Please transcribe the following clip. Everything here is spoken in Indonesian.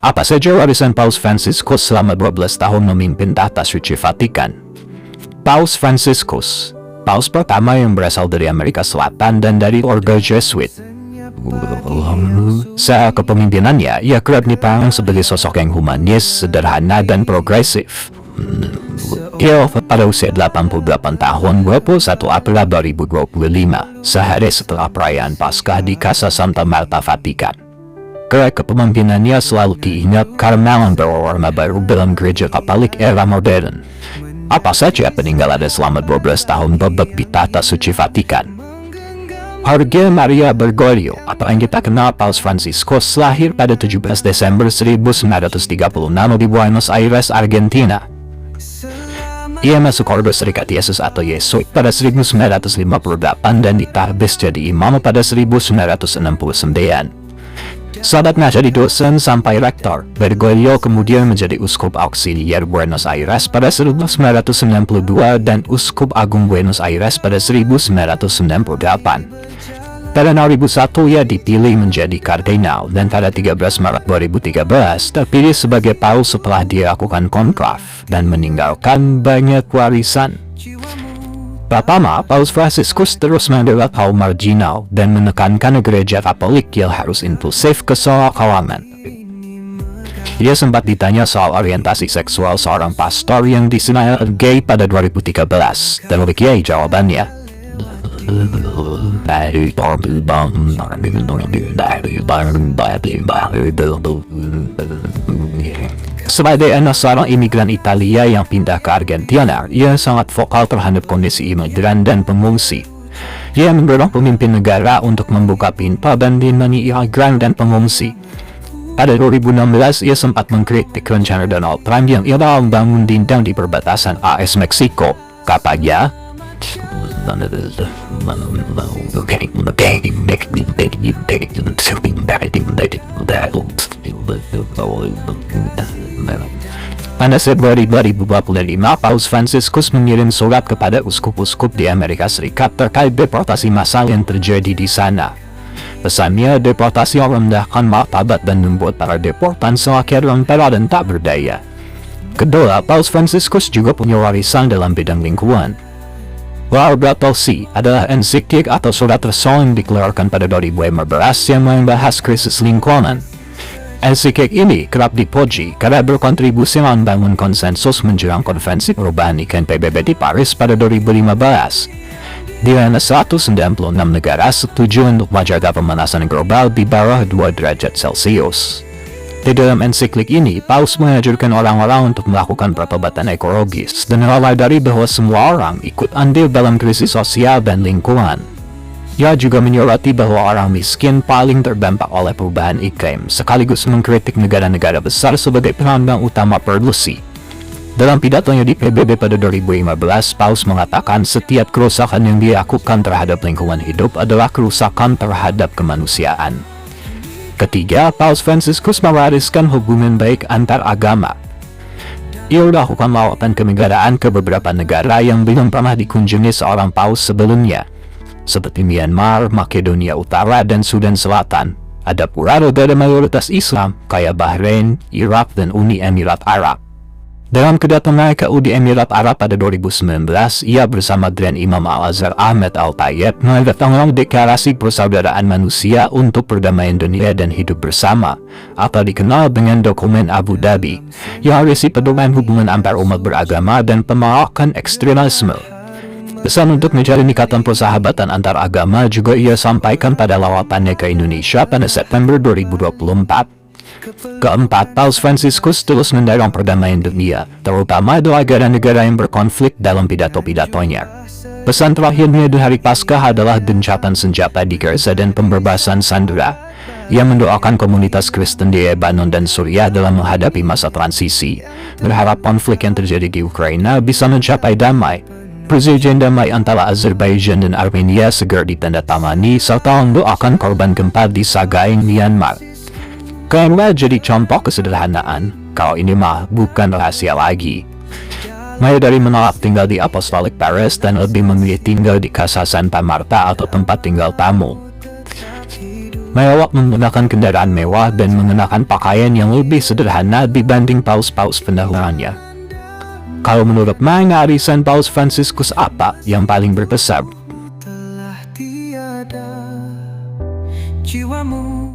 Apa saja warisan Paus Franciscus selama 12 tahun memimpin tahta suci Vatikan? Paus Franciscus, paus pertama yang berasal dari Amerika Selatan dan dari ordo Jesuit. Saat kepemimpinannya, ia kerap dipandang sebagai sosok yang humanis, sederhana, dan progresif. Ia pada usia 88 tahun 21 April 2025, sehari setelah perayaan Paskah di Casa Santa Marta, Vatikan. Kepemimpinannya selalu diingat karena membawa baru dalam gereja Katolik era modern. Apa saja peninggalannya selama 12 tahun bebek di tahta suci Vatikan? Jorge Maria Bergoglio, atau yang kita kenal Paus Franciscus, lahir pada 17 Desember 1936 di Buenos Aires, Argentina. Ia masuk Ordo Serikat Yesus atau Yesuit pada 1958 dan ditahbis jadi imam pada 1969. Sahabat jadi dosen sampai rektor, Bergoglio kemudian menjadi uskup auxiliar Buenos Aires pada 1992 dan uskup agung Buenos Aires pada 1998. Pada 2001 ia dipilih menjadi kardinal dan pada 13 Maret 2013 terpilih sebagai paus setelah dilakukan konklaf dan meninggalkan banyak warisan. Pertama, Paus Franciscus terus membela kaum marginal dan menekankan gereja Katolik yang harus inklusif ke semua kalangan. Ia sempat ditanya soal orientasi seksual seorang pastor yang disinyalir gay pada 2013, dan begini jawabannya. Sebagai anak seorang imigran Italia yang pindah ke Argentina, ia sangat vokal terhadap kondisi imigran dan pengungsi. Ia mendorong pemimpin negara untuk membuka pintu dan melindungi imigran dan pengungsi. Pada 2016, ia sempat mengkritik rencana Donald Trump yang ia membangun dinding di perbatasan AS Meksiko. Katanya, pada Februari 2025, Paus Franciscus mengirim surat kepada uskup-uskup di Amerika Serikat terkait deportasi massal yang terjadi di sana. Pesannya, deportasi merendahkan martabat dan membuat para deportan semakin rempela dan tak berdaya. Kedua, Paus Franciscus juga punya warisan dalam bidang lingkungan. Laudato Si adalah ensiklik atau surat resmi yang dikeluarkan pada 2015 yang membahas krisis lingkungan. Ensiklik ini kerap dipuji karena berkontribusi membangun konsensus menjelang konferensi perubahan iklim PBB di Paris pada 2015. Di mana 196 negara setuju untuk menjaga pemanasan global di bawah 2 derajat Celcius. Di dalam ensiklik ini, Paus mengajarkan orang-orang untuk melakukan pertobatan ekologis dan menyadari bahwa semua orang ikut andil dalam krisis sosial dan lingkungan. Ia juga menyoroti bahwa orang miskin paling terdampak oleh perubahan iklim, sekaligus mengkritik negara-negara besar sebagai penambang utama polusi. Dalam pidatonya di PBB pada 2015, Paus mengatakan setiap kerusakan yang dilakukan terhadap lingkungan hidup adalah kerusakan terhadap kemanusiaan. Ketiga, Paus Franciscus mewariskan hubungan baik antar agama. Ia melakukan lawatan kenegaraan ke beberapa negara yang belum pernah dikunjungi seorang paus sebelumnya, seperti Myanmar, Makedonia Utara, dan Sudan Selatan. Ada pula negara mayoritas Islam, kayak Bahrain, Irak, dan Uni Emirat Arab. Dalam kedatangan ke Uni Emirat Arab pada 2019, ia bersama Grand Imam Al-Azhar Ahmad Al-Tayyib menandatangani deklarasi persaudaraan manusia untuk perdamaian dunia dan hidup bersama, atau dikenal dengan dokumen Abu Dhabi, yang berisi pedoman hubungan antar umat beragama dan penolakan ekstremisme. Pesan untuk menjalin ikatan persahabatan antar agama juga ia sampaikan pada lawatannya ke Indonesia pada September 2024. Keempat, Paus Franciscus terus mendorong perdamaian dunia, terutama di negara-negara yang berkonflik dalam pidato-pidatonya. Pesan terakhirnya di hari Paskah adalah gencatan senjata di Gaza dan pembebasan sandera. Ia mendoakan komunitas Kristen di Lebanon dan Suriah dalam menghadapi masa transisi, berharap konflik yang terjadi di Ukraina bisa mencapai damai. Perjanjian damai antara Azerbaijan dan Armenia segera ditandatangani serta mendoakan korban gempa di Sagaing, Myanmar. Karena jadi contoh kesederhanaan, kalau ini mah bukan rahasia lagi. Mulai dari menolak tinggal di Apostolic Paris dan lebih memilih tinggal di Casa Santa Marta atau tempat tinggal tamu. Melawak menggunakan kendaraan mewah dan mengenakan pakaian yang lebih sederhana dibanding paus-paus pendahulunya. Kalau menurut Mga arisan Paus Fransiskus apa yang paling berkesan? Telah tiada jiwamu